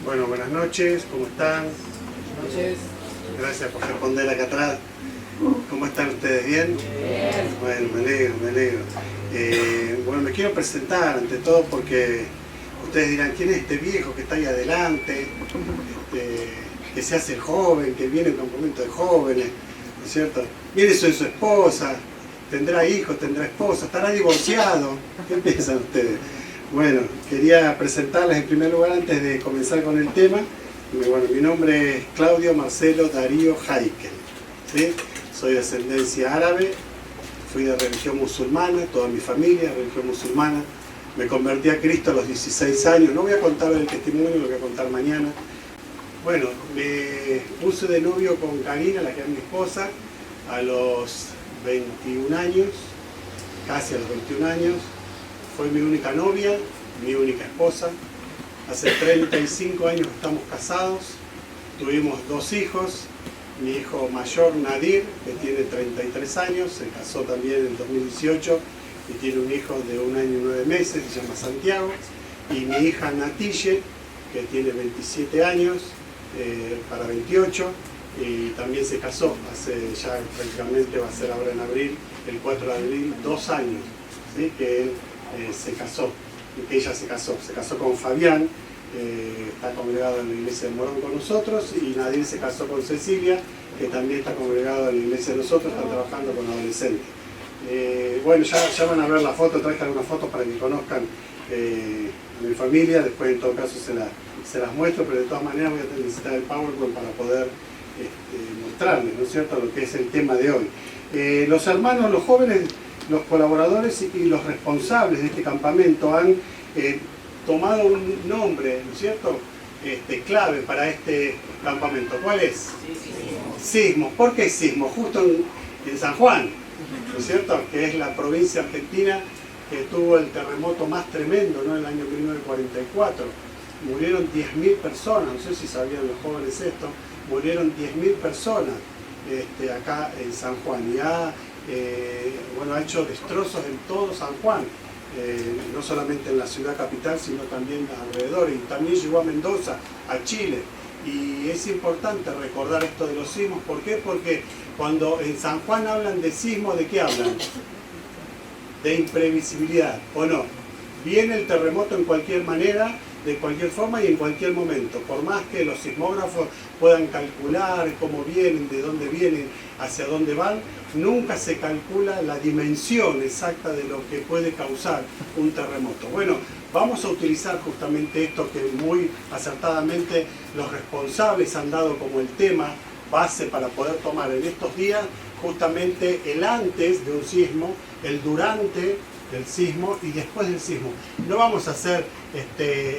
Bueno, buenas noches, ¿cómo están? Buenas noches. Gracias por responder acá atrás. ¿Cómo están ustedes? ¿Bien? Bien. Bueno, me alegro. Bueno, me quiero presentar ante todo porque ustedes dirán, ¿quién es este viejo que está ahí adelante? Que se hace joven, que viene a un campamento de jóvenes, ¿no es cierto? Viene su esposa, tendrá hijos, tendrá esposa, estará divorciado. ¿Qué piensan ustedes? Bueno, quería presentarles en primer lugar antes de comenzar con el tema. Bueno, mi nombre es Claudio Marcelo Darío Heikel, ¿sí? Soy de ascendencia árabe, fui de religión musulmana, toda mi familia religión musulmana. Me convertí a Cristo a los 16 años. No voy a contar el testimonio, lo voy a contar mañana. Bueno, me puse de novio con Karina, la que es mi esposa, a los 21 años, casi a los 21 años. Fue mi única novia, mi única esposa. Hace 35 años que estamos casados, tuvimos 2 hijos. Mi hijo mayor, Nadir, que tiene 33 años, se casó también en el 2018 y tiene un hijo de 1 año y 9 meses, se llama Santiago. Y mi hija Natille, que tiene 27 años, para 28, y también se casó, hace ya prácticamente va a ser ahora en abril, el 4 de abril, 2 años, ¿sí? Que él se casó, que ella se casó con Fabián, está congregado en la iglesia de Morón con nosotros, y Nadir se casó con Cecilia, que también está congregado en la iglesia de nosotros, están trabajando con adolescentes. Bueno, ya van a ver la foto, traje algunas fotos para que conozcan a mi familia, después en todo caso se las muestro, pero de todas maneras voy a necesitar el PowerPoint para poder mostrarles, ¿no es cierto?, lo que es el tema de hoy. Los hermanos, los jóvenes, los colaboradores y los responsables de este campamento han tomado un nombre, ¿no es cierto?, clave para este campamento. ¿Cuál es? Sismo. ¿Por qué Sismo? Justo en San Juan, ¿no es cierto?, que es la provincia argentina que tuvo el terremoto más tremendo, ¿no?, en el año 1944. Murieron 10.000 personas, no sé si sabían los jóvenes esto, murieron 10.000 personas acá en San Juan. Y bueno, ha hecho destrozos en todo San Juan, no solamente en la ciudad capital, sino también alrededor, y también llegó a Mendoza, a Chile. Y es importante recordar esto de los sismos. ¿Por qué? Porque cuando en San Juan hablan de sismo, ¿de qué hablan? De imprevisibilidad, ¿o no? Viene el terremoto en cualquier manera, de cualquier forma y en cualquier momento. Por más que los sismógrafos puedan calcular cómo vienen, de dónde vienen, hacia dónde van, nunca se calcula la dimensión exacta de lo que puede causar un terremoto. Bueno, vamos a utilizar justamente esto que muy acertadamente los responsables han dado como el tema base para poder tomar en estos días, justamente el antes de un sismo, el durante del sismo y después del sismo. No vamos a hacer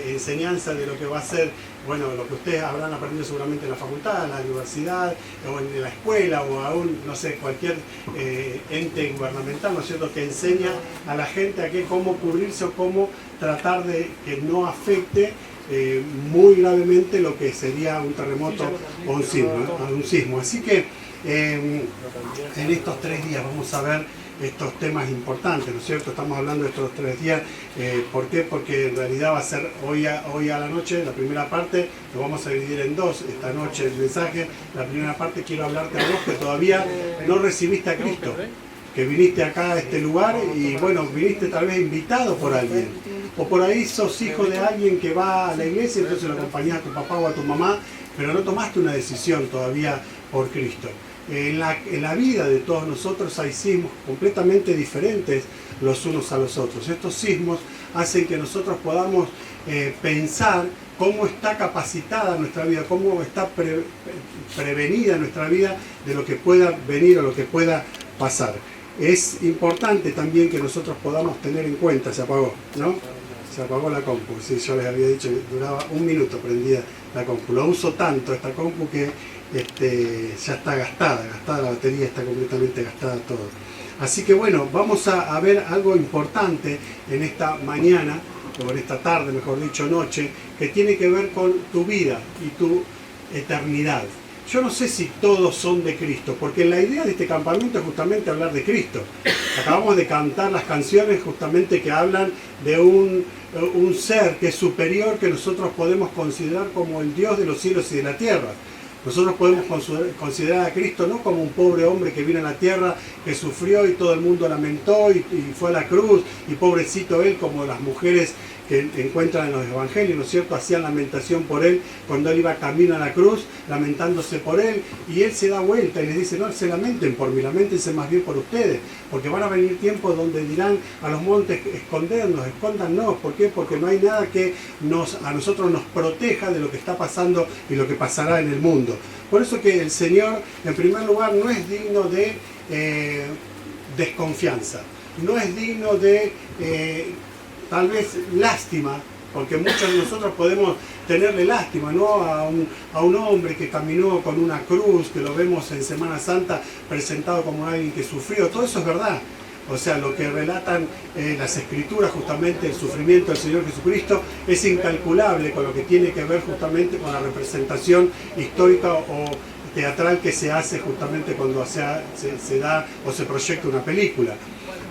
enseñanza de lo que va a ser, bueno, lo que ustedes habrán aprendido seguramente en la facultad, en la universidad, o en la escuela, o aún, no sé, cualquier ente gubernamental, ¿no es cierto?, que enseña a la gente a cómo cubrirse o cómo tratar de que no afecte muy gravemente lo que sería un terremoto o un sismo. Así que en estos 3 días vamos a ver estos temas importantes, ¿no es cierto? Estamos hablando de estos 3 días. ¿Por qué? Porque en realidad va a ser hoy a la noche, la primera parte, lo vamos a dividir en 2, esta noche el mensaje. La primera parte quiero hablarte a vos que todavía no recibiste a Cristo, que viniste acá a este lugar y bueno, viniste tal vez invitado por alguien, o por ahí sos hijo de alguien que va a la iglesia, entonces lo acompañás a tu papá o a tu mamá, pero no tomaste una decisión todavía por Cristo. En la vida de todos nosotros hay sismos completamente diferentes los unos a los otros. Estos sismos hacen que nosotros podamos pensar cómo está capacitada nuestra vida, cómo está prevenida nuestra vida de lo que pueda venir o lo que pueda pasar. Es importante también que nosotros podamos tener en cuenta, se apagó, ¿no? Se apagó la compu, sí, yo les había dicho que duraba 1 minuto prendida la compu. Lo uso tanto esta compu que ya está gastada la batería, está completamente gastada todo. Así que bueno, vamos a ver algo importante en esta mañana, o en esta tarde, mejor dicho, noche, que tiene que ver con tu vida y tu eternidad. yo no sé si todos son de Cristo, porque la idea de este campamento es justamente hablar de Cristo. Acabamos de cantar las canciones justamente que hablan de un ser que es superior, que nosotros podemos considerar como el Dios de los cielos y de la tierra. Nosotros podemos considerar a Cristo no como un pobre hombre que vino a la tierra, que sufrió y todo el mundo lamentó y fue a la cruz, y pobrecito él, como las mujeres que encuentran en los evangelios, ¿no es cierto? Hacían lamentación por él cuando él iba camino a la cruz, lamentándose por él, y él se da vuelta y les dice, no se lamenten por mí, lamentense más bien por ustedes, porque van a venir tiempos donde dirán a los montes, escondernos, escóndannos. ¿Por qué? Porque no hay nada que a nosotros nos proteja de lo que está pasando y lo que pasará en el mundo. Por eso que el Señor, en primer lugar, no es digno de desconfianza, no es digno de tal vez lástima, porque muchos de nosotros podemos tenerle lástima, ¿no? a un hombre que caminó con una cruz, que lo vemos en Semana Santa presentado como alguien que sufrió. Todo eso es verdad. O sea, lo que relatan las Escrituras, justamente el sufrimiento del Señor Jesucristo, es incalculable con lo que tiene que ver justamente con la representación histórica o teatral que se hace justamente cuando se da o se proyecta una película.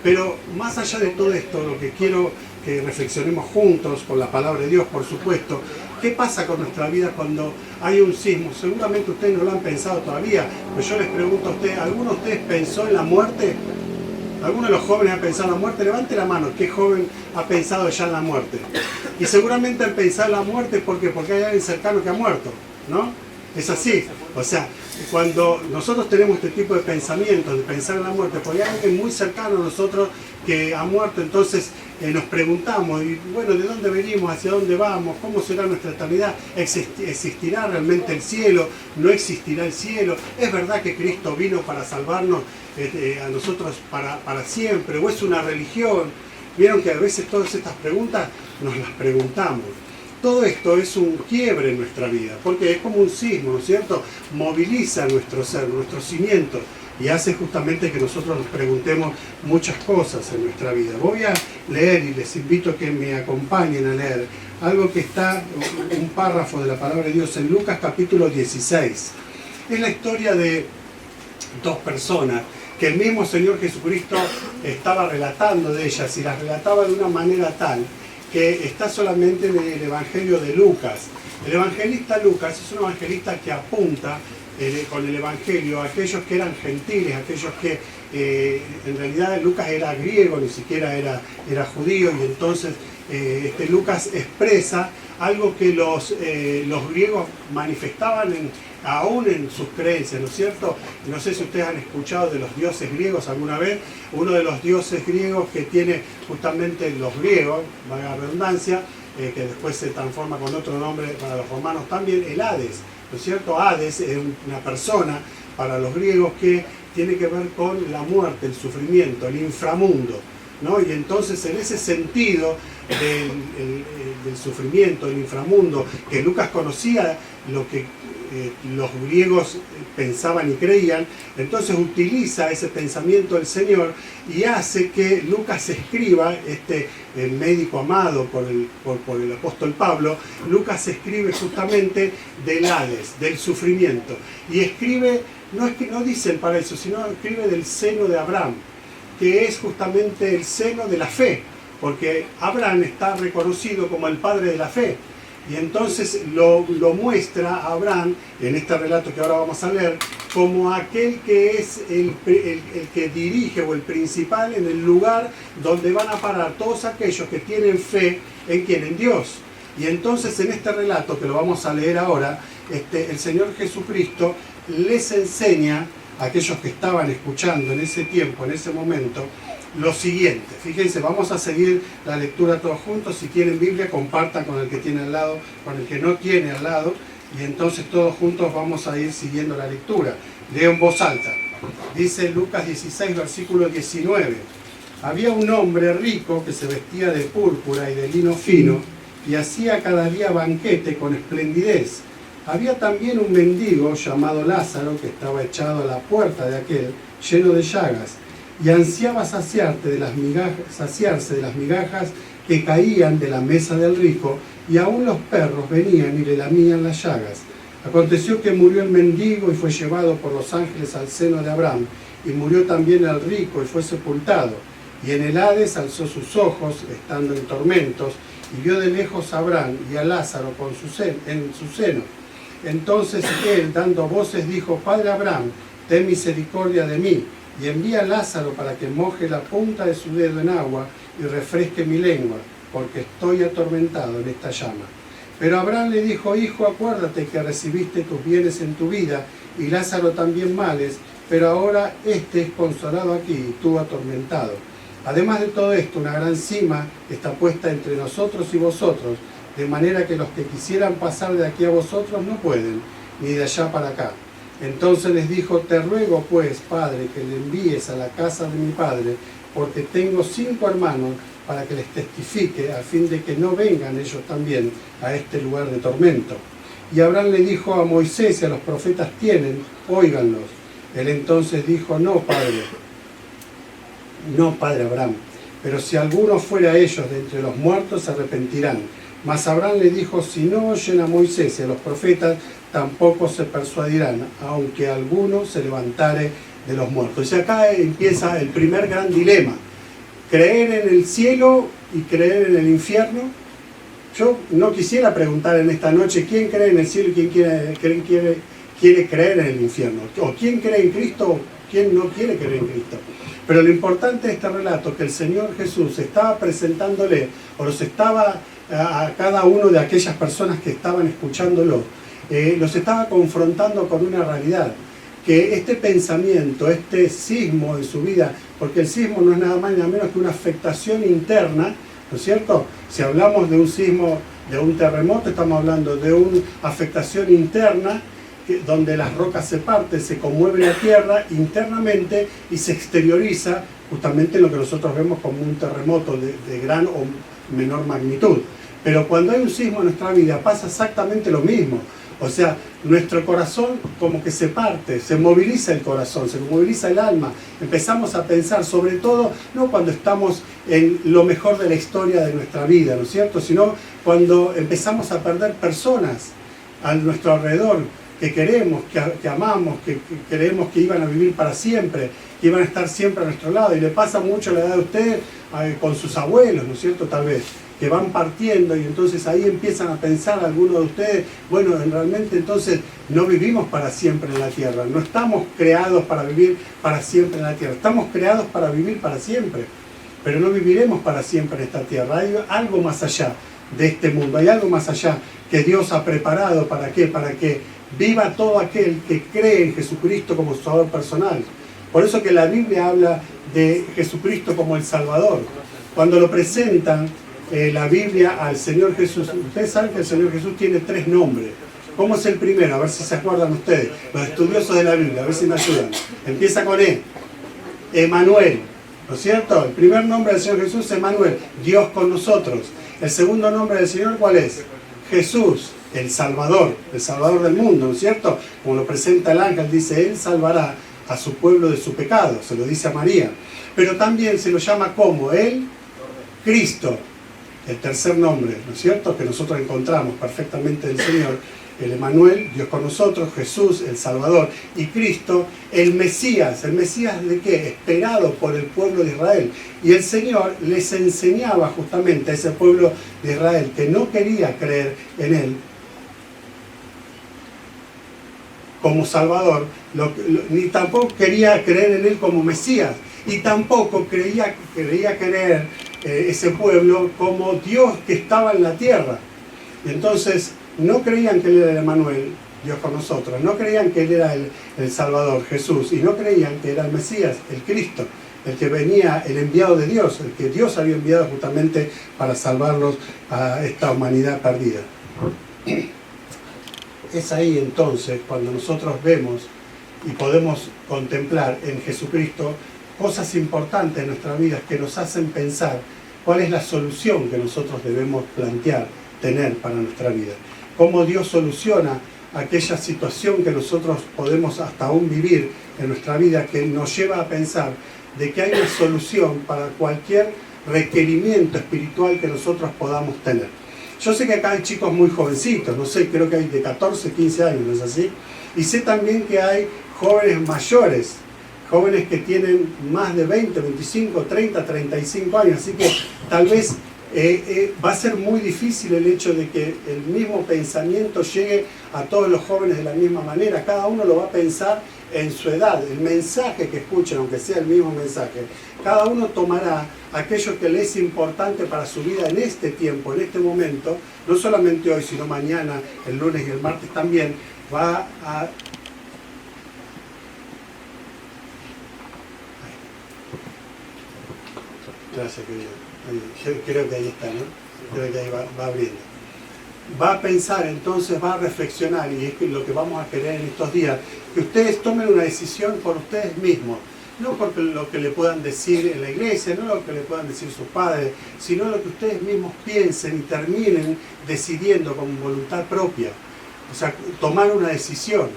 Pero más allá de todo esto, lo que quiero que reflexionemos juntos con la palabra de Dios, por supuesto, ¿qué pasa con nuestra vida cuando hay un sismo? Seguramente ustedes no lo han pensado todavía, pero yo les pregunto a ustedes, ¿alguno de ustedes pensó en la muerte? ¿Alguno de los jóvenes ha pensado en la muerte? Levante la mano, ¿qué joven ha pensado ya en la muerte? Y seguramente han pensado en la muerte porque hay alguien cercano que ha muerto, ¿no? Es así. O sea, cuando nosotros tenemos este tipo de pensamientos, de pensar en la muerte, porque hay alguien muy cercano a nosotros que ha muerto, entonces nos preguntamos, y bueno, ¿de dónde venimos? ¿Hacia dónde vamos? ¿Cómo será nuestra eternidad? ¿Existirá realmente el cielo? ¿No existirá el cielo? ¿Es verdad que Cristo vino para salvarnos a nosotros para siempre? ¿O es una religión? Vieron que a veces todas estas preguntas nos las preguntamos. Todo esto es un quiebre en nuestra vida, porque es como un sismo, ¿no es cierto? Moviliza nuestro ser, nuestro cimiento, y hace justamente que nosotros nos preguntemos muchas cosas en nuestra vida. Voy a leer y les invito a que me acompañen a leer algo que está, un párrafo de la palabra de Dios en Lucas capítulo 16. Es la historia de dos personas que el mismo Señor Jesucristo estaba relatando de ellas, y las relataba de una manera tal que está solamente en el Evangelio de Lucas. El evangelista Lucas es un evangelista que apunta con el Evangelio a aquellos que eran gentiles, aquellos que en realidad Lucas era griego, ni siquiera era judío, y entonces Lucas expresa algo que los griegos manifestaban aún en sus creencias, ¿no es cierto? No sé si ustedes han escuchado de los dioses griegos alguna vez. Uno de los dioses griegos que tiene justamente los griegos, valga la redundancia, que después se transforma con otro nombre para los romanos también, el Hades, ¿no es cierto? Hades es una persona para los griegos que tiene que ver con la muerte, el sufrimiento, el inframundo, ¿no? Y entonces en ese sentido del sufrimiento, del inframundo, que Lucas conocía lo que los griegos pensaban y creían, entonces utiliza ese pensamiento del Señor y hace que Lucas escriba, el médico amado por el apóstol Pablo. Lucas escribe justamente del Hades, del sufrimiento, y escribe, no dice el paraíso, sino escribe del seno de Abraham, que es justamente el seno de la fe, porque Abraham está reconocido como el padre de la fe. Y entonces lo muestra a Abraham, en este relato que ahora vamos a leer, como aquel que es el que dirige, o el principal, en el lugar donde van a parar todos aquellos que tienen fe en quién, en Dios. Y entonces en este relato, que lo vamos a leer ahora, el Señor Jesucristo les enseña a aquellos que estaban escuchando en ese tiempo, en ese momento, lo siguiente. Fíjense, vamos a seguir la lectura todos juntos. Si tienen Biblia, compartan con el que tiene al lado, con el que no tiene al lado, y entonces todos juntos vamos a ir siguiendo la lectura. Leo en voz alta. Dice Lucas 16, versículo 19. Había un hombre rico que se vestía de púrpura y de lino fino, y hacía cada día banquete con esplendidez. Había también un mendigo llamado Lázaro, que estaba echado a la puerta de aquel, lleno de llagas, y ansiaba saciarse de las migajas que caían de la mesa del rico, y aún los perros venían y le lamían las llagas. Aconteció que murió el mendigo y fue llevado por los ángeles al seno de Abraham, y murió también el rico y fue sepultado. Y en el Hades alzó sus ojos, estando en tormentos, y vio de lejos a Abraham y a Lázaro en su seno. Entonces él, dando voces, dijo: Padre Abraham, ten misericordia de mí, y envía a Lázaro para que moje la punta de su dedo en agua y refresque mi lengua, porque estoy atormentado en esta llama. Pero Abraham le dijo: Hijo, acuérdate que recibiste tus bienes en tu vida, y Lázaro también males, pero ahora éste es consolado aquí y tú atormentado. Además de todo esto, una gran cima está puesta entre nosotros y vosotros, de manera que los que quisieran pasar de aquí a vosotros no pueden, ni de allá para acá. Entonces les dijo: Te ruego pues, Padre, que le envíes a la casa de mi padre, porque tengo 5 hermanos, para que les testifique, a fin de que no vengan ellos también a este lugar de tormento. Y Abraham le dijo a Moisés y a los profetas tienen, óiganlos. Él entonces dijo: No, Padre Abraham, pero si alguno fuera a ellos de entre los muertos, se arrepentirán. Mas Abraham le dijo: Si no oyen a Moisés y a los profetas, tampoco se persuadirán, aunque alguno se levantare de los muertos. Y acá empieza el primer gran dilema: creer en el cielo y creer en el infierno. Yo no quisiera preguntar en esta noche quién cree en el cielo y quién quiere creer en el infierno, o quién cree en Cristo o quién no quiere creer en Cristo. Pero lo importante de este relato es que el Señor Jesús estaba presentándole, o los estaba a cada uno de aquellas personas que estaban escuchándolo, los estaba confrontando con una realidad, que este pensamiento, este sismo en su vida, porque el sismo no es nada más ni nada menos que una afectación interna, ¿no es cierto? Si hablamos de un sismo, de un terremoto, estamos hablando de una afectación interna, donde las rocas se parten, se conmueve la tierra internamente y se exterioriza justamente lo que nosotros vemos como un terremoto de gran o menor magnitud. Pero cuando hay un sismo en nuestra vida pasa exactamente lo mismo. O sea, nuestro corazón como que se parte, se moviliza el corazón, se moviliza el alma. Empezamos a pensar, sobre todo, no cuando estamos en lo mejor de la historia de nuestra vida, ¿no es cierto? Sino cuando empezamos a perder personas a nuestro alrededor, que queremos, que amamos, que creemos que iban a vivir para siempre, que iban a estar siempre a nuestro lado. Y le pasa mucho a la edad de usted con sus abuelos, ¿no es cierto? Tal vez, que van partiendo y entonces ahí empiezan a pensar algunos de ustedes, bueno, realmente entonces no vivimos para siempre en la tierra, no estamos creados para vivir para siempre en la tierra, estamos creados para vivir para siempre, pero no viviremos para siempre en esta tierra. Hay algo más allá de este mundo, hay algo más allá que Dios ha preparado. ¿Para qué? Para que viva todo aquel que cree en Jesucristo como su Salvador personal. Por eso que la Biblia habla de Jesucristo como el Salvador. Cuando lo presentan la Biblia al Señor Jesús, ustedes saben que el Señor Jesús tiene 3 nombres. ¿Cómo es el primero? A ver si se acuerdan ustedes, los estudiosos de la Biblia, a ver si me ayudan. Empieza con E, Emanuel, ¿no es cierto? El primer nombre del Señor Jesús es Emanuel, Dios con nosotros. El segundo nombre del Señor, ¿cuál es? Jesús, el Salvador del mundo, ¿no es cierto? Como lo presenta el ángel, dice, Él salvará a su pueblo de su pecado, se lo dice a María. Pero también se lo llama como Él, Cristo, el tercer nombre, ¿no es cierto?, que nosotros encontramos perfectamente del Señor, el Emanuel, Dios con nosotros, Jesús, el Salvador, y Cristo, el Mesías. ¿El Mesías de qué? Esperado por el pueblo de Israel. Y el Señor les enseñaba justamente a ese pueblo de Israel que no quería creer en Él como Salvador, ni tampoco quería creer en Él como Mesías, y tampoco quería creer ese pueblo como Dios que estaba en la tierra. Y entonces no creían que Él era el Emanuel, Dios con nosotros, no creían que Él era el Salvador, Jesús, y no creían que era el Mesías, el Cristo, el que venía, el enviado de Dios, el que Dios había enviado justamente para salvarlos a esta humanidad perdida. Es ahí entonces cuando nosotros vemos y podemos contemplar en Jesucristo cosas importantes en nuestra vida que nos hacen pensar cuál es la solución que nosotros debemos plantear, tener para nuestra vida. Cómo Dios soluciona aquella situación que nosotros podemos hasta aún vivir en nuestra vida, que nos lleva a pensar de que hay una solución para cualquier requerimiento espiritual que nosotros podamos tener. Yo sé que acá hay chicos muy jovencitos, no sé, creo que hay de 14, 15 años, ¿no es así? Y sé también que hay jóvenes mayores, jóvenes que tienen más de 20, 25, 30, 35 años, así que tal vez va a ser muy difícil el hecho de que el mismo pensamiento llegue a todos los jóvenes de la misma manera. Cada uno lo va a pensar en su edad, el mensaje que escuchen, aunque sea el mismo mensaje. Cada uno tomará aquello que le es importante para su vida en este tiempo, en este momento, no solamente hoy, sino mañana, el lunes y el martes también, va a... Gracias, querido. Creo que ahí está, ¿no? Creo que ahí va abriendo. Va a pensar, entonces va a reflexionar, y es lo que vamos a querer en estos días, que ustedes tomen una decisión por ustedes mismos, no por lo que le puedan decir en la iglesia, no lo que le puedan decir sus padres, sino lo que ustedes mismos piensen y terminen decidiendo con voluntad propia. O sea, tomar una decisión.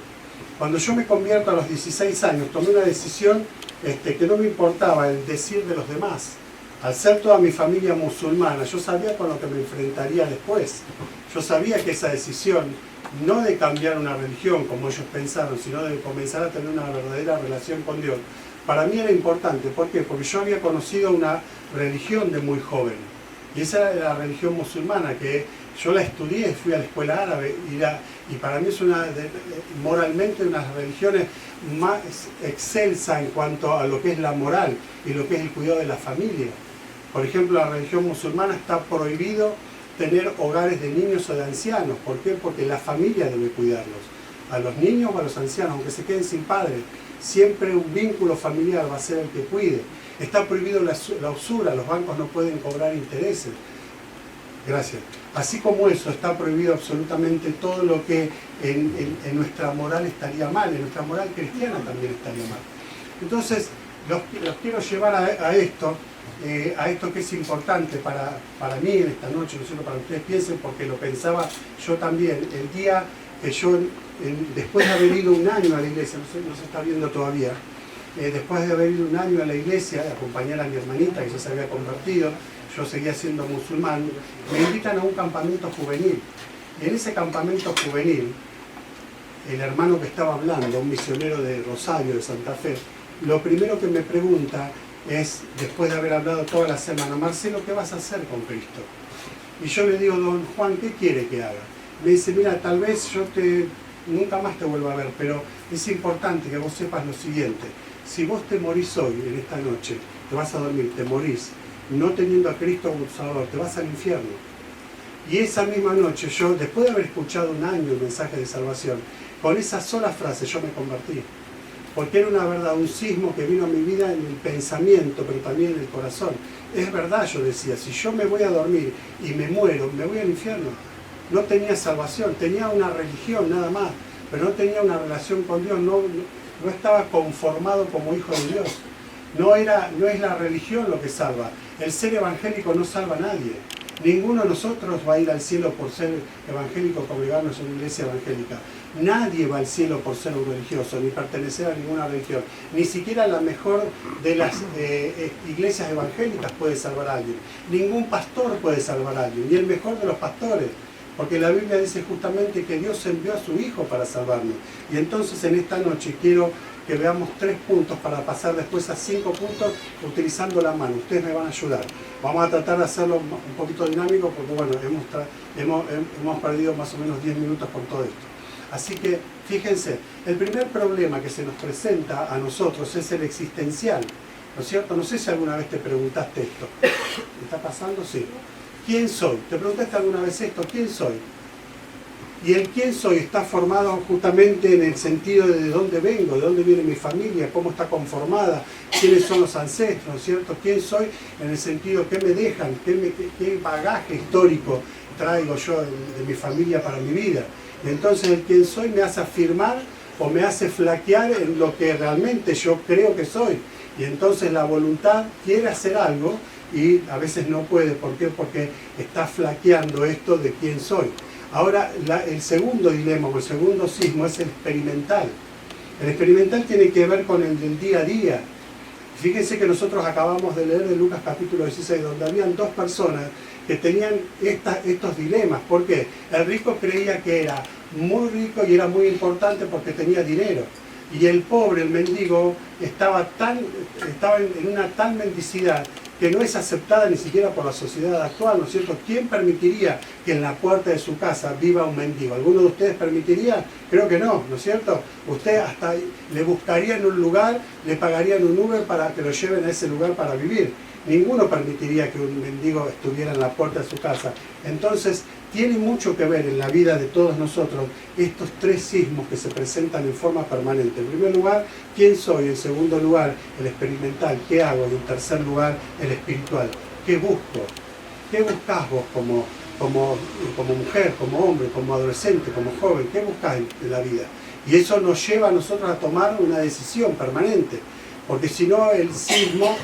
Cuando yo me convierto a los 16 años, tomé una decisión que no me importaba el decir de los demás. Al ser toda mi familia musulmana, yo sabía con lo que me enfrentaría después. Yo sabía que esa decisión, no de cambiar una religión como ellos pensaron, sino de comenzar a tener una verdadera relación con Dios, para mí era importante. ¿Por qué? Porque yo había conocido una religión de muy joven. Y esa era la religión musulmana, que yo la estudié, fui a la escuela árabe, y para mí es moralmente una de las religiones más excelsa en cuanto a lo que es la moral y lo que es el cuidado de la familia. Por ejemplo, la religión musulmana está prohibido tener hogares de niños o de ancianos. ¿Por qué? Porque la familia debe cuidarlos. A los niños o a los ancianos, aunque se queden sin padres, siempre un vínculo familiar va a ser el que cuide. Está prohibido la usura, los bancos no pueden cobrar intereses. Gracias. Así como eso, está prohibido absolutamente todo lo que en nuestra moral estaría mal, en nuestra moral cristiana también estaría mal. Entonces, los quiero llevar a esto que es importante para mí en esta noche, no solo para que ustedes piensen, porque lo pensaba yo también. El día que yo, después de haber ido un año a la iglesia, no se está viendo todavía, después de haber ido un año a la iglesia, de acompañar a mi hermanita que ya se había convertido, yo seguía siendo musulmán, me invitan a un campamento juvenil. Y en ese campamento juvenil, el hermano que estaba hablando, un misionero de Rosario, de Santa Fe, lo primero que me pregunta es, después de haber hablado toda la semana, Marcelo, ¿qué vas a hacer con Cristo? Y yo le digo, don Juan, ¿qué quiere que haga? Me dice, mira, tal vez nunca más te vuelva a ver, pero es importante que vos sepas lo siguiente. Si vos te morís hoy, en esta noche, te vas a dormir, te morís, no teniendo a Cristo como Salvador, te vas al infierno. Y esa misma noche, yo, después de haber escuchado un año el mensaje de salvación, con esa sola frase yo me convertí. Porque era una verdad, un sismo que vino a mi vida en el pensamiento, pero también en el corazón. Es verdad, yo decía, si yo me voy a dormir y me muero, me voy al infierno. No tenía salvación, tenía una religión nada más, pero no tenía una relación con Dios, no estaba conformado como hijo de Dios. No es la religión lo que salva. El ser evangélico no salva a nadie. Ninguno de nosotros va a ir al cielo por ser evangélico, congregarnos en una iglesia evangélica. Nadie va al cielo por ser un religioso, ni pertenecer a ninguna religión. Ni siquiera la mejor de las iglesias evangélicas puede salvar a alguien. Ningún pastor puede salvar a alguien, ni el mejor de los pastores. Porque la Biblia dice justamente que Dios envió a su Hijo para salvarnos. Y entonces en esta noche quiero que veamos 3 puntos para pasar después a 5 puntos utilizando la mano. Ustedes me van a ayudar. Vamos a tratar de hacerlo un poquito dinámico porque bueno, hemos perdido más o menos 10 minutos por todo esto. Así que fíjense, el primer problema que se nos presenta a nosotros es el existencial, ¿no es cierto? No sé si alguna vez te preguntaste esto. ¿Está pasando? Sí. ¿Quién soy? ¿Te preguntaste alguna vez esto? ¿Quién soy? Y el quién soy está formado justamente en el sentido de dónde vengo, de dónde viene mi familia, cómo está conformada, quiénes son los ancestros, ¿cierto? ¿Quién soy? En el sentido, ¿qué me dejan? ¿Qué bagaje histórico traigo yo de mi familia para mi vida? Y entonces el quién soy me hace afirmar o me hace flaquear en lo que realmente yo creo que soy. Y entonces la voluntad quiere hacer algo y a veces no puede. ¿Por qué? Porque está flaqueando esto de quién soy. Ahora, el segundo dilema o el segundo sismo es el experimental. El experimental tiene que ver con el del día a día. Fíjense que nosotros acabamos de leer de Lucas capítulo 16, donde habían dos personas que tenían estos dilemas. ¿Por qué? El rico creía que era muy rico y era muy importante porque tenía dinero. Y el pobre, el mendigo, estaba en una tal mendicidad que no es aceptada ni siquiera por la sociedad actual, ¿no es cierto? ¿Quién permitiría que en la puerta de su casa viva un mendigo? ¿Alguno de ustedes permitiría? Creo que no, ¿no es cierto? Usted hasta le buscarían un lugar, le pagarían un Uber para que lo lleven a ese lugar para vivir. Ninguno permitiría que un mendigo estuviera en la puerta de su casa. Entonces, tiene mucho que ver en la vida de todos nosotros estos tres sismos que se presentan en forma permanente. En primer lugar, ¿quién soy? En segundo lugar, el experimental. ¿Qué hago? Y en tercer lugar, el espiritual. ¿Qué busco? ¿Qué buscas vos como mujer, como hombre, como adolescente, como joven? ¿Qué buscas en la vida? Y eso nos lleva a nosotros a tomar una decisión permanente. Porque si no, el sismo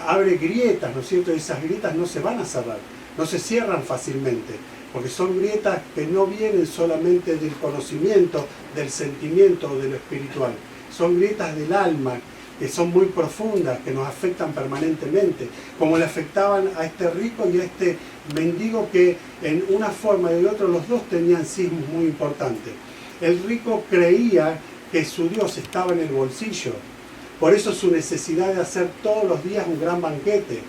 abre grietas, ¿no es cierto? Y esas grietas no se van a cerrar, no se cierran fácilmente, porque son grietas que no vienen solamente del conocimiento, del sentimiento o de lo espiritual. Son grietas del alma, que son muy profundas, que nos afectan permanentemente, como le afectaban a este rico y a este mendigo que en una forma y de otra los dos tenían sismos muy importantes. El rico creía que su Dios estaba en el bolsillo. Por eso su necesidad de hacer todos los días un gran banquete,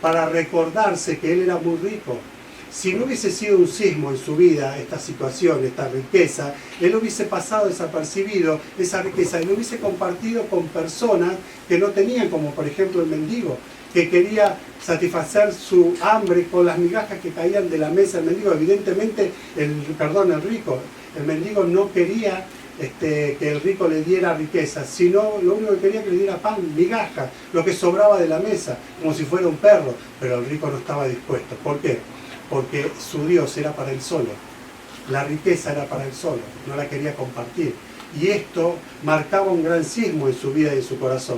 para recordarse que él era muy rico. Si no hubiese sido un sismo en su vida, esta situación, esta riqueza, él hubiese pasado desapercibido esa riqueza y lo hubiese compartido con personas que no tenían, como por ejemplo el mendigo, que quería satisfacer su hambre con las migajas que caían de la mesa. El mendigo, evidentemente, el rico, el mendigo no quería que el rico le diera riqueza, sino lo único que quería que le diera pan, migaja, lo que sobraba de la mesa, como si fuera un perro, pero el rico no estaba dispuesto. ¿Por qué? Porque su Dios era para él solo, la riqueza era para él solo, no la quería compartir. Y esto marcaba un gran sismo en su vida y en su corazón,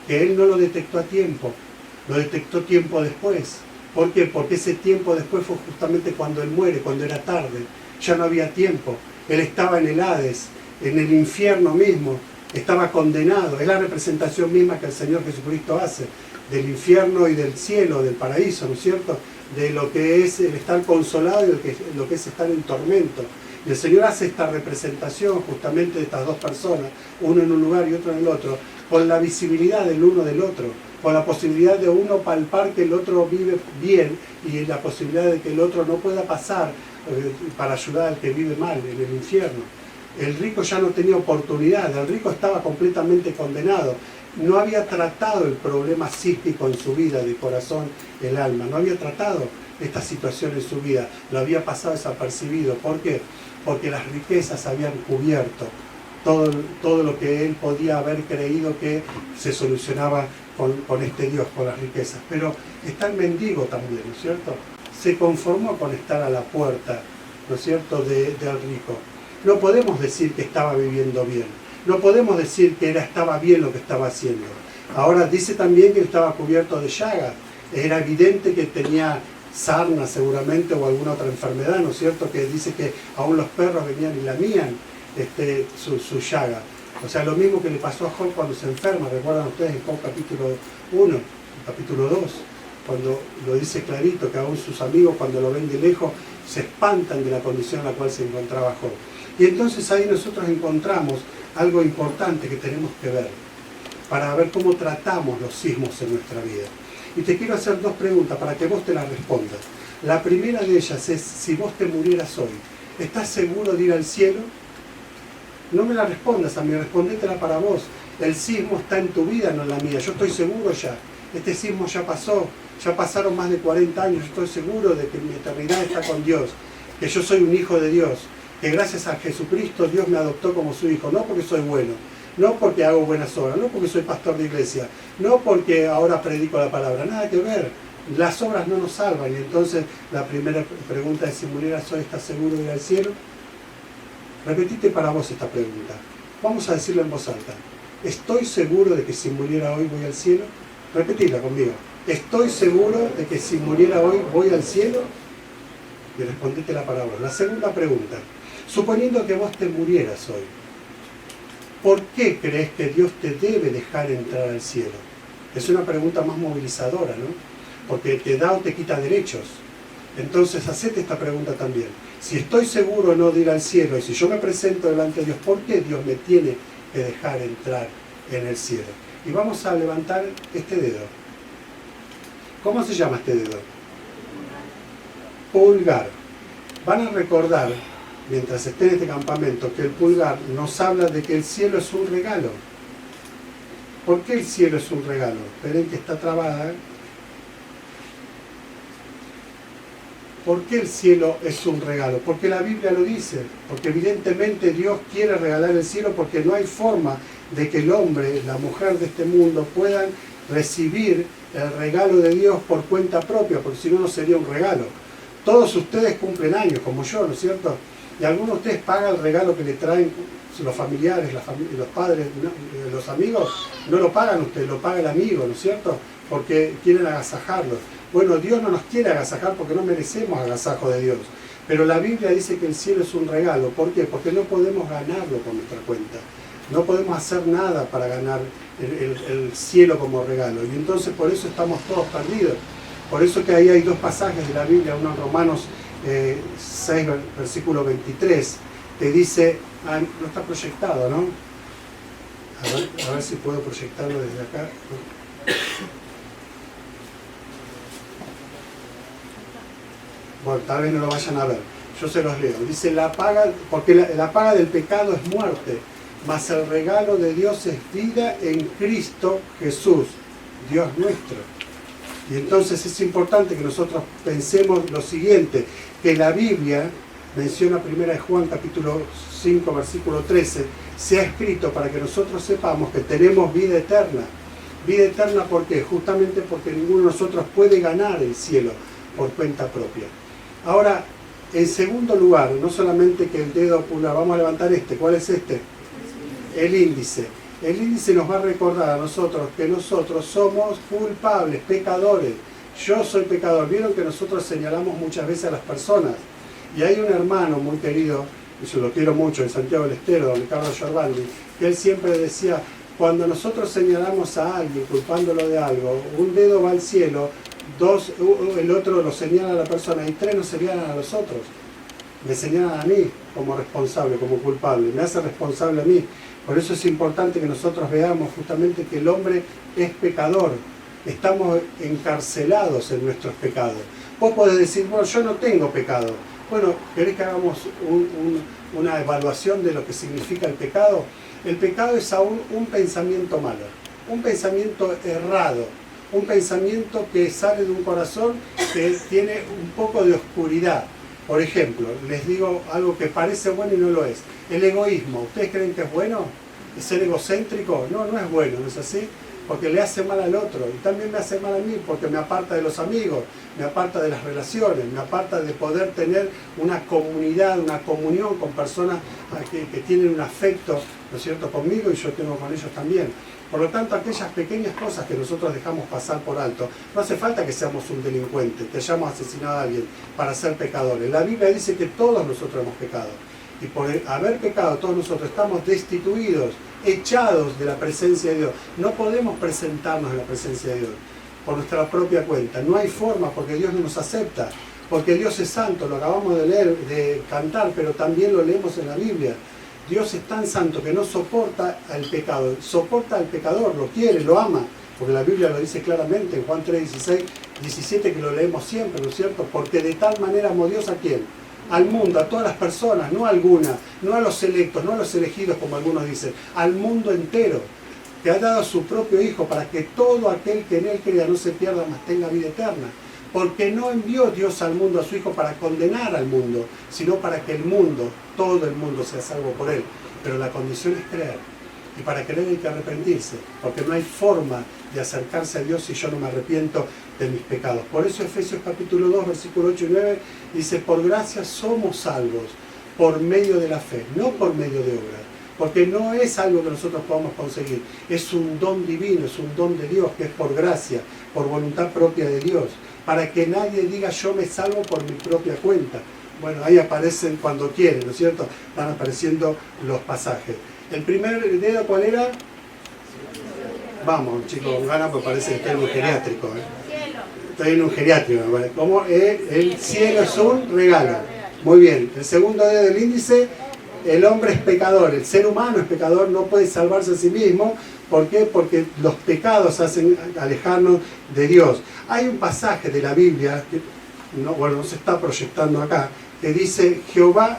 que él no lo detectó a tiempo, lo detectó tiempo después. ¿Por qué? Porque ese tiempo después fue justamente cuando él muere, cuando era tarde, ya no había tiempo, él estaba en el Hades, en el infierno mismo, estaba condenado. Es la representación misma que el Señor Jesucristo hace del infierno y del cielo, del paraíso, ¿no es cierto? De lo que es el estar consolado y lo que es estar en tormento. Y el Señor hace esta representación justamente de estas dos personas, uno en un lugar y otro en el otro, con la visibilidad del uno del otro, con la posibilidad de uno palpar que el otro vive bien y la posibilidad de que el otro no pueda pasar para ayudar al que vive mal en el infierno. El rico ya no tenía oportunidad, el rico estaba completamente condenado. No había tratado el problema sísmico en su vida, de corazón, el alma. No había tratado esta situación en su vida. Lo había pasado desapercibido. ¿Por qué? Porque las riquezas habían cubierto todo lo que él podía haber creído que se solucionaba con este Dios, con las riquezas. Pero está el mendigo también, ¿no es cierto? Se conformó con estar a la puerta, ¿no es cierto?, del rico. No podemos decir que estaba viviendo bien. No podemos decir que estaba bien lo que estaba haciendo. Ahora dice también que estaba cubierto de llagas. Era evidente que tenía sarna seguramente o alguna otra enfermedad, ¿no es cierto? Que dice que aún los perros venían y lamían su llaga. O sea, lo mismo que le pasó a Job cuando se enferma. ¿Recuerdan ustedes en Job capítulo 1, capítulo 2? Cuando lo dice clarito, que aún sus amigos cuando lo ven de lejos se espantan de la condición en la cual se encontraba Job. Y entonces ahí nosotros encontramos algo importante que tenemos que ver para ver cómo tratamos los sismos en nuestra vida. Y te quiero hacer dos preguntas para que vos te las respondas. La primera de ellas es, si vos te murieras hoy, ¿estás seguro de ir al cielo? No me la respondas a mí, respondétela para vos. El sismo está en tu vida, no en la mía. Yo estoy seguro ya. Este sismo ya pasó, ya pasaron más de 40 años. Yo estoy seguro de que mi eternidad está con Dios, que yo soy un hijo de Dios, que gracias a Jesucristo Dios me adoptó como su hijo, no porque soy bueno, no porque hago buenas obras, no porque soy pastor de iglesia, no porque ahora predico la palabra, nada que ver. Las obras no nos salvan. Y entonces la primera pregunta es, si murieras hoy, ¿estás seguro de ir al cielo? Repetite para vos esta pregunta. Vamos a decirla en voz alta. ¿Estoy seguro de que si muriera hoy voy al cielo? Repetidla conmigo. ¿Estoy seguro de que si muriera hoy voy al cielo? Y respondete la palabra. La segunda pregunta. Suponiendo que vos te murieras hoy, ¿por qué crees que Dios te debe dejar entrar al cielo? Es una pregunta más movilizadora, ¿no? Porque te da o te quita derechos. Entonces, hacete esta pregunta también. Si estoy seguro o no de ir al cielo, y si yo me presento delante de Dios, ¿por qué Dios me tiene que dejar entrar en el cielo? Y vamos a levantar este dedo. ¿Cómo se llama este dedo? Pulgar. Van a recordar, mientras esté en este campamento, que el pulgar nos habla de que el cielo es un regalo. ¿Por qué el cielo es un regalo? Esperen que está trabada. ¿Por qué el cielo es un regalo? Porque la Biblia lo dice. Porque evidentemente Dios quiere regalar el cielo, porque no hay forma de que el hombre, la mujer de este mundo puedan recibir el regalo de Dios por cuenta propia, porque si no, no sería un regalo. Todos ustedes cumplen años, como yo, ¿no es cierto? Y algunos de ustedes pagan el regalo que le traen los familiares, los padres, los amigos. No lo pagan ustedes, lo paga el amigo, ¿no es cierto? Porque quieren agasajarlos. Bueno, Dios no nos quiere agasajar porque no merecemos agasajo de Dios. Pero la Biblia dice que el cielo es un regalo. ¿Por qué? Porque no podemos ganarlo con nuestra cuenta. No podemos hacer nada para ganar el cielo como regalo. Y entonces por eso estamos todos perdidos. Por eso que ahí hay dos pasajes de la Biblia, uno en Romanos 6, versículo 23, que dice, no está proyectado, ¿no? A ver si puedo proyectarlo desde acá. Bueno, tal vez no lo vayan a ver. Yo se los leo. Dice, porque la paga del pecado es muerte, mas el regalo de Dios es vida en Cristo Jesús, Dios nuestro. Y entonces es importante que nosotros pensemos lo siguiente, que la Biblia menciona 1 Juan capítulo 5, versículo 13, se ha escrito para que nosotros sepamos que tenemos vida eterna. Vida eterna, ¿por qué? Justamente porque ninguno de nosotros puede ganar el cielo por cuenta propia. Ahora, en segundo lugar, no solamente que el dedo pulgar, vamos a levantar este, ¿cuál es este? El índice. El índice nos va a recordar a nosotros que nosotros somos culpables, pecadores. Yo soy pecador. Vieron que nosotros señalamos muchas veces a las personas. Y hay un hermano muy querido, y yo lo quiero mucho, en Santiago del Estero, don Carlos Giorbaldi, que él siempre decía, cuando nosotros señalamos a alguien culpándolo de algo, un dedo va al cielo, el otro lo señala a la persona y tres nos señalan a los otros. Me señalan a mí como responsable, como culpable, me hace responsable a mí. Por eso es importante que nosotros veamos justamente que el hombre es pecador. Estamos encarcelados en nuestros pecados. Vos podés decir, bueno, yo no tengo pecado. Bueno, ¿querés que hagamos una evaluación de lo que significa el pecado? El pecado es aún un pensamiento malo, un pensamiento errado, un pensamiento que sale de un corazón que tiene un poco de oscuridad. Por ejemplo, les digo algo que parece bueno y no lo es. El egoísmo, ¿ustedes creen que es bueno? ¿Es ser egocéntrico? No, no es bueno, ¿no es así? Porque le hace mal al otro y también me hace mal a mí porque me aparta de los amigos, me aparta de las relaciones, me aparta de poder tener una comunidad, una comunión con personas que tienen un afecto, ¿no es cierto?, conmigo y yo tengo con ellos también. Por lo tanto, aquellas pequeñas cosas que nosotros dejamos pasar por alto, no hace falta que seamos un delincuente, que hayamos asesinado a alguien para ser pecadores. La Biblia dice que todos nosotros hemos pecado. Y por haber pecado todos nosotros estamos destituidos, echados de la presencia de Dios. No podemos presentarnos en la presencia de Dios por nuestra propia cuenta. No hay forma porque Dios no nos acepta. Porque Dios es santo, lo acabamos de leer, de cantar, pero también lo leemos en la Biblia. Dios es tan santo que no soporta al pecado, soporta al pecador, lo quiere, lo ama, porque la Biblia lo dice claramente en Juan 3, 16, 17, que lo leemos siempre, ¿no es cierto? Porque de tal manera amó Dios a quién, al mundo, a todas las personas, no a alguna, no a los selectos, no a los elegidos como algunos dicen, al mundo entero, que ha dado a su propio Hijo para que todo aquel que en Él crea no se pierda, mas tenga vida eterna. Porque no envió Dios al mundo a su Hijo para condenar al mundo, sino para que el mundo, todo el mundo sea salvo por Él. Pero la condición es creer. Y para creer hay que arrepentirse, porque no hay forma de acercarse a Dios si yo no me arrepiento de mis pecados. Por eso Efesios capítulo 2, versículo 8 y 9, dice, por gracia somos salvos, por medio de la fe, no por medio de obras. Porque no es algo que nosotros podamos conseguir, es un don divino, es un don de Dios, que es por gracia, por voluntad propia de Dios. Para que nadie diga yo me salvo por mi propia cuenta. Bueno, ahí aparecen cuando quieren, ¿no es cierto? Van apareciendo los pasajes. El primer dedo, ¿cuál era? Vamos, chicos, con ganas, pues parece que estoy en un geriátrico. Estoy en un geriátrico. ¿Cómo? El cielo es un regalo. Muy bien. El segundo dedo del índice, el hombre es pecador. El ser humano es pecador, no puede salvarse a sí mismo. ¿Por qué? Porque los pecados hacen alejarnos de Dios. Hay un pasaje de la Biblia, que no se está proyectando acá, que dice: Jehová,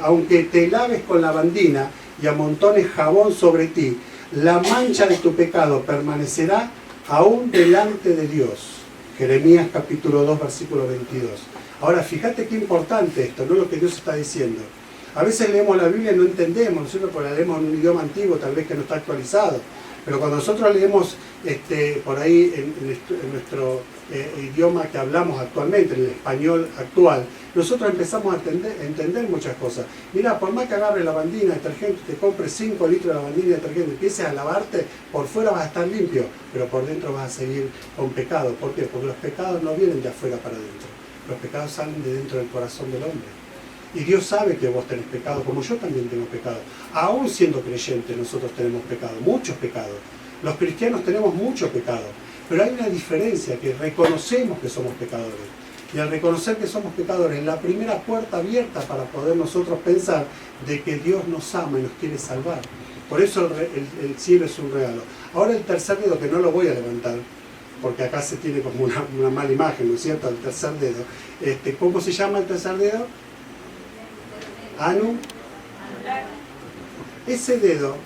aunque te laves con lavandina y amontones jabón sobre ti, la mancha de tu pecado permanecerá aún delante de Dios. Jeremías capítulo 2, versículo 22. Ahora, fíjate qué importante esto, no lo que Dios está diciendo. A veces leemos la Biblia y no entendemos, nosotros porque la leemos en un idioma antiguo, tal vez que no está actualizado. Pero cuando nosotros leemos por ahí en nuestro idioma que hablamos actualmente, en el español actual, nosotros empezamos a entender muchas cosas. Mira, por más que agarres lavandina, detergente, te compres 5 litros de lavandina y detergente, empieces a lavarte, por fuera vas a estar limpio, pero por dentro vas a seguir con pecado. ¿Por qué? Porque los pecados no vienen de afuera para adentro. Los pecados salen de dentro del corazón del hombre. Y Dios sabe que vos tenés pecado, como yo también tengo pecado. Aún siendo creyentes, nosotros tenemos pecado, muchos pecados. Los cristianos tenemos mucho pecado. Pero hay una diferencia, que reconocemos que somos pecadores. Y al reconocer que somos pecadores, la primera puerta abierta para poder nosotros pensar de que Dios nos ama y nos quiere salvar. Por eso el cielo es un regalo. Ahora el tercer dedo, que no lo voy a levantar, porque acá se tiene como una mala imagen, ¿no es cierto? El tercer dedo. ¿Cómo se llama el tercer dedo? Anu. Ese dedo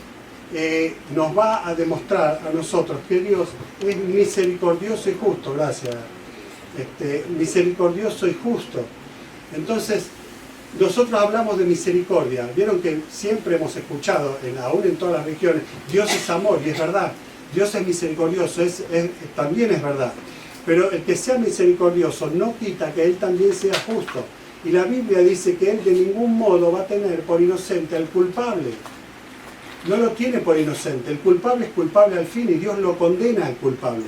nos va a demostrar a nosotros que Dios es misericordioso y justo. Gracias. Misericordioso y justo. Entonces, nosotros hablamos de misericordia. Vieron que siempre hemos escuchado, aún en todas las religiones, Dios es amor, y es verdad. Dios es misericordioso, también es verdad. Pero el que sea misericordioso no quita que Él también sea justo. Y la Biblia dice que Él de ningún modo va a tener por inocente al culpable. No lo tiene por inocente. El culpable es culpable al fin y Dios lo condena al culpable.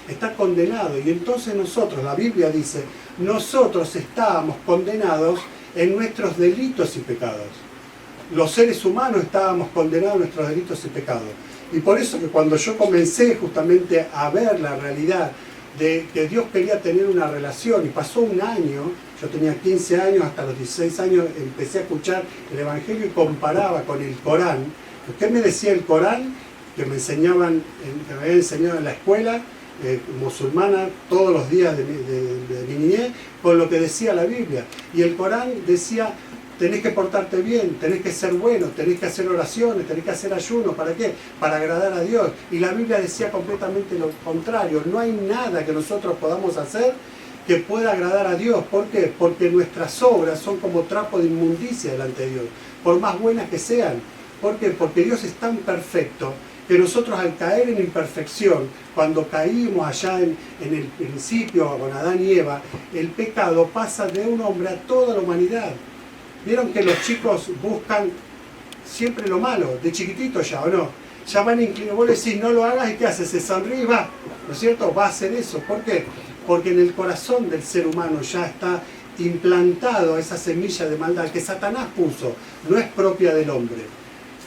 Está condenado. Y entonces nosotros, la Biblia dice, nosotros estábamos condenados en nuestros delitos y pecados. Los seres humanos estábamos condenados en nuestros delitos y pecados. Y por eso que cuando yo comencé justamente a ver la realidad de que Dios quería tener una relación, y pasó un año, yo tenía 15 años, hasta los 16 años empecé a escuchar el Evangelio y comparaba con el Corán. ¿Qué me decía el Corán? Que me enseñaban, que me habían enseñado en la escuela musulmana todos los días de mi niñez, con lo que decía la Biblia. Y el Corán decía: tenés que portarte bien, tenés que ser bueno, tenés que hacer oraciones, tenés que hacer ayuno. ¿Para qué? Para agradar a Dios. Y la Biblia decía completamente lo contrario. No hay nada que nosotros podamos hacer que pueda agradar a Dios. ¿Por qué? Porque nuestras obras son como trapo de inmundicia delante de Dios, por más buenas que sean. ¿Por qué? Porque Dios es tan perfecto que nosotros, al caer en imperfección, cuando caímos allá en el principio con Adán y Eva, el pecado pasa de un hombre a toda la humanidad. Vieron que los chicos buscan siempre lo malo, de chiquitito ya, ¿o no? Ya van inclinados, vos le decís no lo hagas y ¿qué hace? Se sonríe y va, ¿no es cierto? Va a hacer eso. ¿Por qué? Porque en el corazón del ser humano ya está implantado esa semilla de maldad que Satanás puso, no es propia del hombre.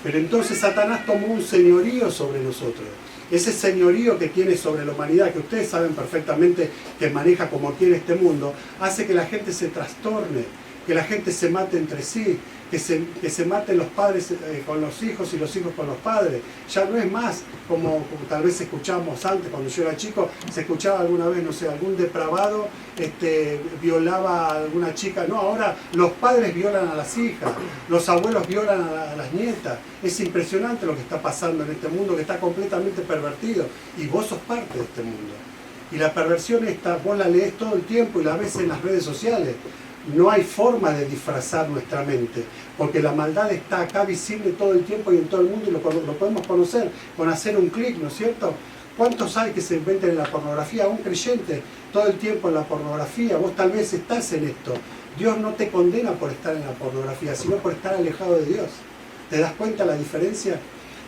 Pero entonces Satanás tomó un señorío sobre nosotros. Ese señorío que tiene sobre la humanidad, que ustedes saben perfectamente que maneja como quiere este mundo, hace que la gente se trastorne, que la gente se mate entre sí, que se maten los padres con los hijos y los hijos con los padres. Ya no es más como tal vez escuchábamos antes, cuando yo era chico, se escuchaba alguna vez, no sé, algún depravado violaba a alguna chica. No, ahora los padres violan a las hijas, los abuelos violan a las nietas. Es impresionante lo que está pasando en este mundo, que está completamente pervertido, y vos sos parte de este mundo. Y la perversión esta, vos la lees todo el tiempo y la ves en las redes sociales. No hay forma de disfrazar nuestra mente, porque la maldad está acá visible todo el tiempo y en todo el mundo, y lo podemos conocer con hacer un clic, ¿no es cierto? ¿Cuántos hay que se inventen en la pornografía? Un creyente todo el tiempo en la pornografía. Vos tal vez estás en esto. Dios no te condena por estar en la pornografía, sino por estar alejado de Dios. ¿Te das cuenta la diferencia?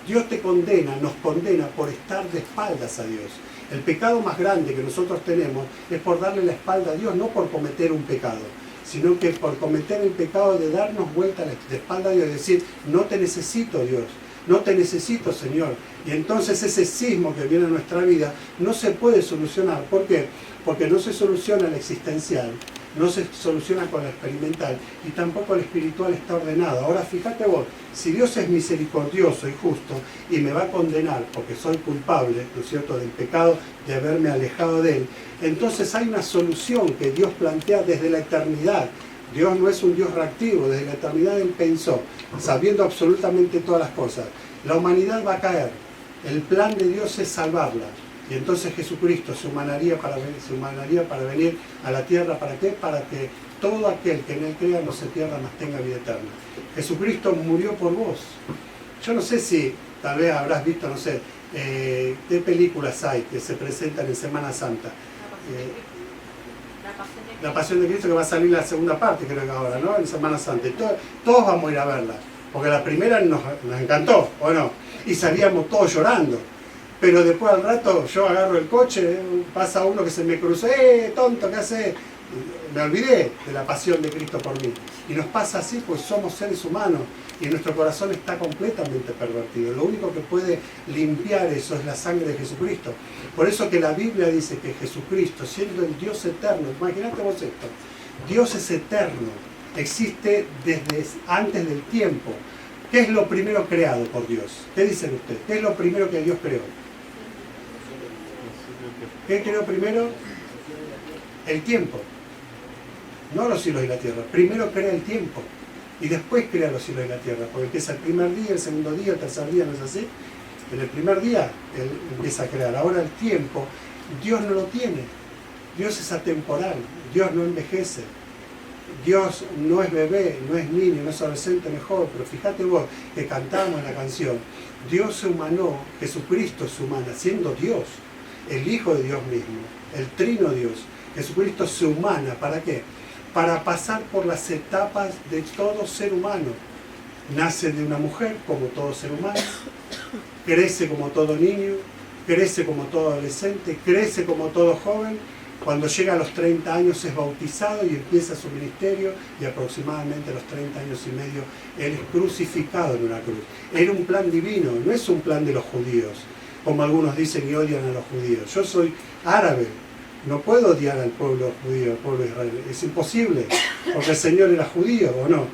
Dios te condena, nos condena por estar de espaldas a Dios. El pecado más grande que nosotros tenemos es por darle la espalda a Dios, no por cometer un pecado, sino que por cometer el pecado de darnos vuelta de espalda a Dios, es decir, no te necesito, Dios. no te necesito, Señor. Y entonces ese sismo que viene a nuestra vida no se puede solucionar. ¿Por qué? Porque no se soluciona el existencial, no se soluciona con la experimental y tampoco el espiritual está ordenado. Ahora fíjate vos, si Dios es misericordioso y justo y me va a condenar porque soy culpable, ¿no es cierto?, del pecado de haberme alejado de Él, entonces hay una solución que Dios plantea desde la eternidad. Dios no es un Dios reactivo, desde la eternidad Él pensó, sabiendo absolutamente todas las cosas. La humanidad va a caer, el plan de Dios es salvarla. Y entonces Jesucristo se humanaría para venir a la tierra. ¿Para qué? Para que todo aquel que en Él crea no se pierda, mas tenga vida eterna. Jesucristo murió por vos. Yo no sé si tal vez habrás visto, no sé, qué películas hay que se presentan en Semana Santa. La Pasión de Cristo, que va a salir la segunda parte, creo que ahora, ¿no? En Semana Santa. Y todos vamos a ir a verla. Porque la primera nos encantó, ¿o no? Y salíamos todos llorando. Pero después al rato yo agarro el coche, pasa uno que se me cruzó, tonto, ¿qué haces? Me olvidé de la pasión de Cristo por mí. Y nos pasa así, pues somos seres humanos y nuestro corazón está completamente pervertido. Lo único que puede limpiar eso es la sangre de Jesucristo. Por eso que la Biblia dice que Jesucristo, siendo el Dios eterno, imagínate vos esto, Dios es eterno, existe desde antes del tiempo. ¿Qué es lo primero creado por Dios? ¿Qué dicen ustedes? ¿Qué es lo primero que Dios creó? ¿Qué creó primero? El tiempo. No los cielos y la tierra. Primero crea el tiempo. Y después crea los cielos y la tierra. Porque empieza el primer día, el segundo día, el tercer día, ¿no es así? En el primer día Él empieza a crear. Ahora el tiempo, Dios no lo tiene. Dios es atemporal. Dios no envejece. Dios no es bebé, no es niño, no es adolescente, no es joven. Pero fíjate vos que cantamos en la canción. Dios se humanó, Jesucristo se humana, siendo Dios. El Hijo de Dios mismo, el Trino Dios. Jesucristo se humana, ¿para qué? Para pasar por las etapas de todo ser humano. Nace de una mujer como todo ser humano, crece como todo niño, crece como todo adolescente, crece como todo joven. Cuando llega a los 30 años es bautizado y empieza su ministerio y aproximadamente a los 30 años y medio Él es crucificado en una cruz. Era un plan divino, no es un plan de los judíos, como algunos dicen y odian a los judíos. Yo soy árabe, no puedo odiar al pueblo judío, al pueblo de Israel. Es imposible, porque el Señor era judío, ¿o no?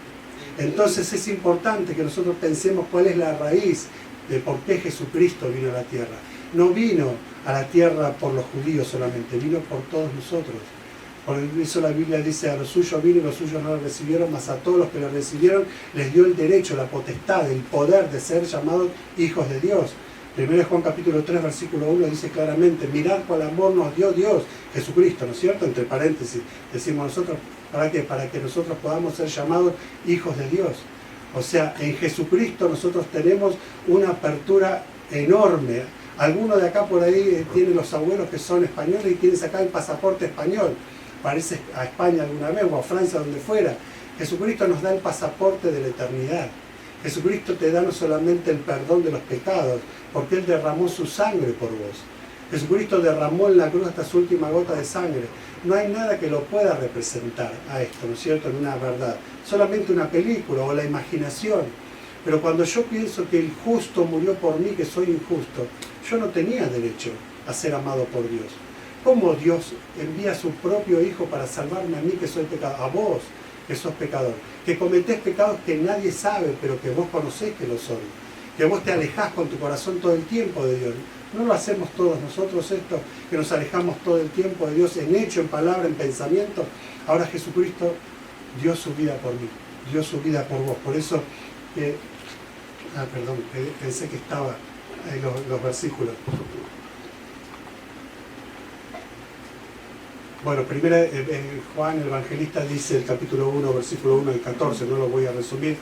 Entonces es importante que nosotros pensemos cuál es la raíz de por qué Jesucristo vino a la tierra. No vino a la tierra por los judíos solamente, vino por todos nosotros. Por eso la Biblia dice, a los suyos vino y los suyos no lo recibieron, mas a todos los que lo recibieron les dio el derecho, la potestad, el poder de ser llamados hijos de Dios. 1 Juan capítulo 3, versículo 1 dice claramente, mirad cuál amor nos dio Dios, Jesucristo, ¿no es cierto? Entre paréntesis, decimos nosotros, ¿para qué? Para que nosotros podamos ser llamados hijos de Dios. O sea, en Jesucristo nosotros tenemos una apertura enorme. Algunos de acá por ahí tienen los abuelos que son españoles y tienen acá el pasaporte español. Parece a España alguna vez o a Francia, donde fuera. Jesucristo nos da el pasaporte de la eternidad. Jesucristo te da no solamente el perdón de los pecados, porque Él derramó su sangre por vos. Jesucristo derramó en la cruz hasta su última gota de sangre. No hay nada que lo pueda representar a esto, ¿no es cierto?, en una verdad. Solamente una película o la imaginación. Pero cuando yo pienso que el justo murió por mí, que soy injusto, yo no tenía derecho a ser amado por Dios. ¿Cómo Dios envía a su propio Hijo para salvarme a mí, que soy pecador? A vos, que sos pecador. Que cometés pecados que nadie sabe, pero que vos conocés que lo son. Que vos te alejás con tu corazón todo el tiempo de Dios. ¿No lo hacemos todos nosotros esto? Que nos alejamos todo el tiempo de Dios en hecho, en palabra, en pensamiento. Ahora Jesucristo dio su vida por mí, dio su vida por vos. Por eso, pensé que estaba ahí los versículos. Bueno, primero Juan el Evangelista dice, el capítulo 1, versículo 1 al 14, no lo voy a resumir,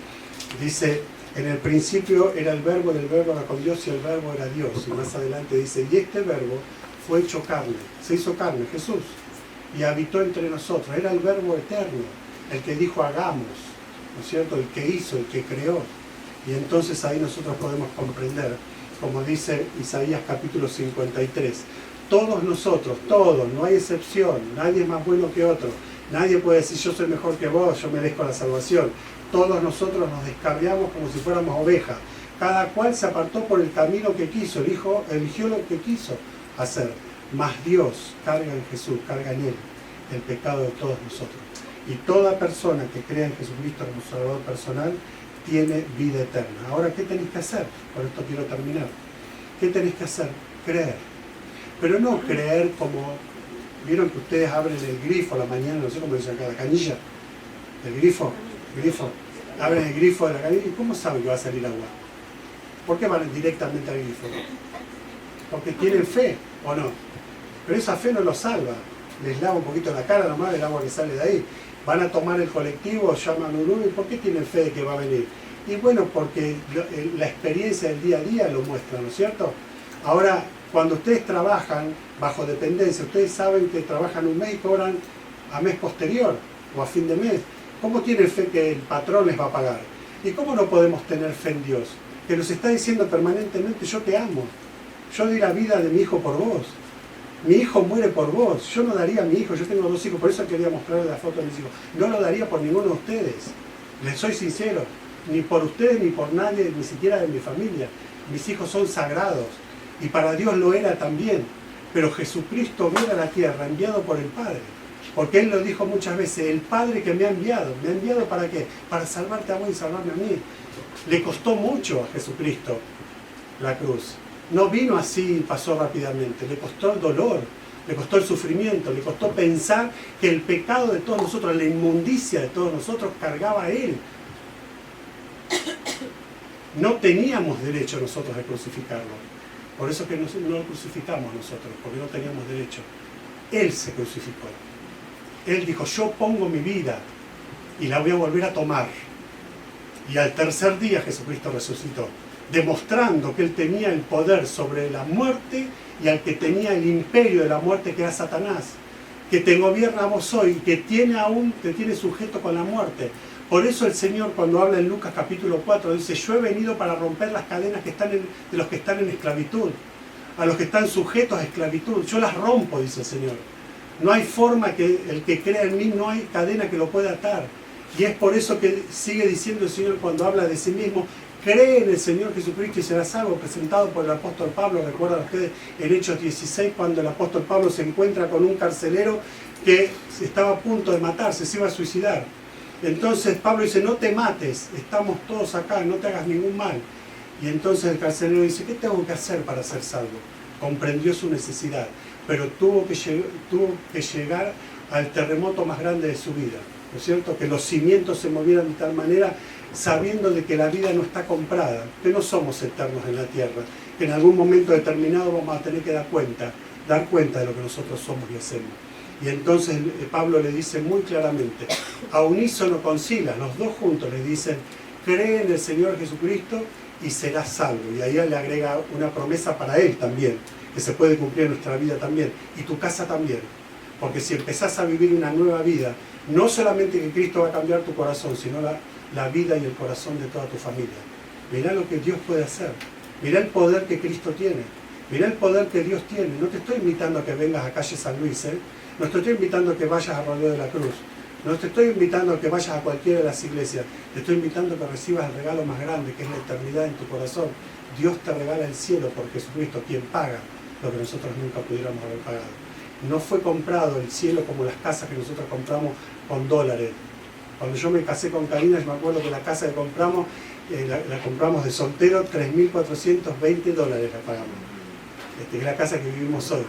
dice, en el principio era el verbo, y el verbo era con Dios y el verbo era Dios. Y más adelante dice, y este verbo fue hecho carne, se hizo carne, Jesús, y habitó entre nosotros. Era el verbo eterno, el que dijo hagamos, ¿no es cierto? El que hizo, el que creó. Y entonces ahí nosotros podemos comprender, como dice Isaías capítulo 53, todos nosotros, todos, no hay excepción, nadie es más bueno que otro, nadie puede decir yo soy mejor que vos, yo merezco la salvación. Todos nosotros nos descarriamos como si fuéramos ovejas, Cada cual se apartó por el camino que quiso, eligió lo que quiso hacer. Mas Dios carga en Jesús, carga en Él el pecado de todos nosotros. Y toda persona que crea en Jesucristo como Salvador personal tiene vida eterna. Ahora, ¿qué tenéis que hacer? Por esto quiero terminar. ¿Qué tenéis que hacer? Creer. Pero no creer como... ¿Vieron que ustedes abren el grifo a la mañana? No sé cómo dicen acá, la canilla. ¿El grifo? Abren el grifo de la canilla. ¿Y cómo saben que va a salir agua? ¿Por qué van directamente al grifo? Porque tienen fe, ¿o no? Pero esa fe no los salva. Les lava un poquito la cara nomás el agua que sale de ahí. Van a tomar el colectivo, llaman un Uber. ¿Por qué tienen fe de que va a venir? Y bueno, porque la experiencia del día a día lo muestra, ¿no es cierto? Ahora, cuando ustedes trabajan bajo dependencia, ustedes saben que trabajan un mes y cobran a mes posterior o a fin de mes. ¿Cómo tienen fe que el patrón les va a pagar? ¿Y cómo no podemos tener fe en Dios? Que nos está diciendo permanentemente, yo te amo. Yo di la vida de mi hijo por vos. Mi hijo muere por vos. Yo no daría a mi hijo, yo tengo 2 hijos, por eso quería mostrarles la foto de mis hijos. No lo daría por ninguno de ustedes. Les soy sincero. Ni por ustedes, ni por nadie, ni siquiera de mi familia. Mis hijos son sagrados. Y para Dios lo era también. Pero Jesucristo vino a la tierra, enviado por el Padre. Porque Él lo dijo muchas veces, el Padre que me ha enviado. ¿Me ha enviado para qué? Para salvarte a vos y salvarme a mí. Le costó mucho a Jesucristo la cruz. No vino así y pasó rápidamente. Le costó el dolor, le costó el sufrimiento, le costó pensar que el pecado de todos nosotros, la inmundicia de todos nosotros, cargaba a Él. No teníamos derecho nosotros de crucificarlo. Por eso que no lo crucificamos nosotros, porque no teníamos derecho. Él se crucificó. Él dijo, yo pongo mi vida y la voy a volver a tomar. Y al tercer día Jesucristo resucitó, demostrando que Él tenía el poder sobre la muerte y al que tenía el imperio de la muerte, que era Satanás, que te gobierna a vos hoy y que te tiene sujeto con la muerte. Por eso el Señor, cuando habla en Lucas capítulo 4, dice, yo he venido para romper las cadenas de los que están en esclavitud, a los que están sujetos a esclavitud. Yo las rompo, dice el Señor. No hay forma que el que crea en mí, no hay cadena que lo pueda atar. Y es por eso que sigue diciendo el Señor cuando habla de sí mismo, cree en el Señor Jesucristo y serás salvo, presentado por el apóstol Pablo. Recuerdan ustedes en Hechos 16, cuando el apóstol Pablo se encuentra con un carcelero que estaba a punto de matarse, se iba a suicidar. Entonces Pablo dice, no te mates, estamos todos acá, no te hagas ningún mal. Y entonces el carcelero dice, ¿qué tengo que hacer para ser salvo? Comprendió su necesidad, pero tuvo que llegar al terremoto más grande de su vida, ¿no es cierto? Que los cimientos se movieran de tal manera, sabiendo de que la vida no está comprada, que no somos eternos en la tierra, que en algún momento determinado vamos a tener que dar cuenta de lo que nosotros somos y hacemos. Y entonces Pablo le dice muy claramente, a unísono con Silas, los dos juntos le dicen, cree en el Señor Jesucristo y serás salvo. Y ahí le agrega una promesa para él también, que se puede cumplir en nuestra vida también, y tu casa también. Porque si empezás a vivir una nueva vida, no solamente que Cristo va a cambiar tu corazón, sino la vida y el corazón de toda tu familia. Mirá lo que Dios puede hacer, mirá el poder que Cristo tiene, mirá el poder que Dios tiene. No te estoy invitando a que vengas a calle San Luis, no te estoy invitando a que vayas a Rodeo de la Cruz, no te estoy invitando a que vayas a cualquiera de las iglesias, te estoy invitando a que recibas el regalo más grande, que es la eternidad en tu corazón. Dios te regala el cielo por Jesucristo, quien paga lo que nosotros nunca pudiéramos haber pagado. No fue comprado el cielo como las casas que nosotros compramos con dólares. Cuando yo me casé con Karina, yo me acuerdo que la casa que compramos, la compramos de soltero, $3.420 la pagamos. Que es la casa que vivimos hoy.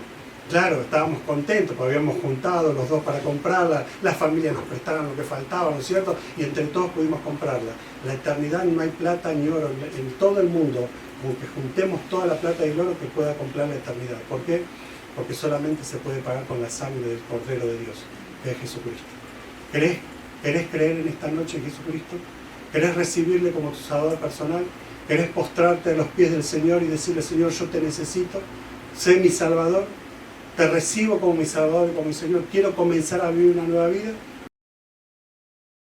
Claro, estábamos contentos, porque habíamos juntado los dos para comprarla, las familias nos prestaban lo que faltaba, ¿no es cierto? Y entre todos pudimos comprarla. La eternidad no hay plata ni oro en todo el mundo, aunque juntemos toda la plata y el oro que pueda comprar la eternidad. ¿Por qué? Porque solamente se puede pagar con la sangre del Cordero de Dios, que es Jesucristo. ¿Querés creer en esta noche en Jesucristo? ¿Querés recibirle como tu Salvador personal? ¿Querés postrarte a los pies del Señor y decirle, Señor, yo te necesito? Sé mi Salvador. Te recibo como mi Salvador y como mi Señor. Quiero comenzar a vivir una nueva vida.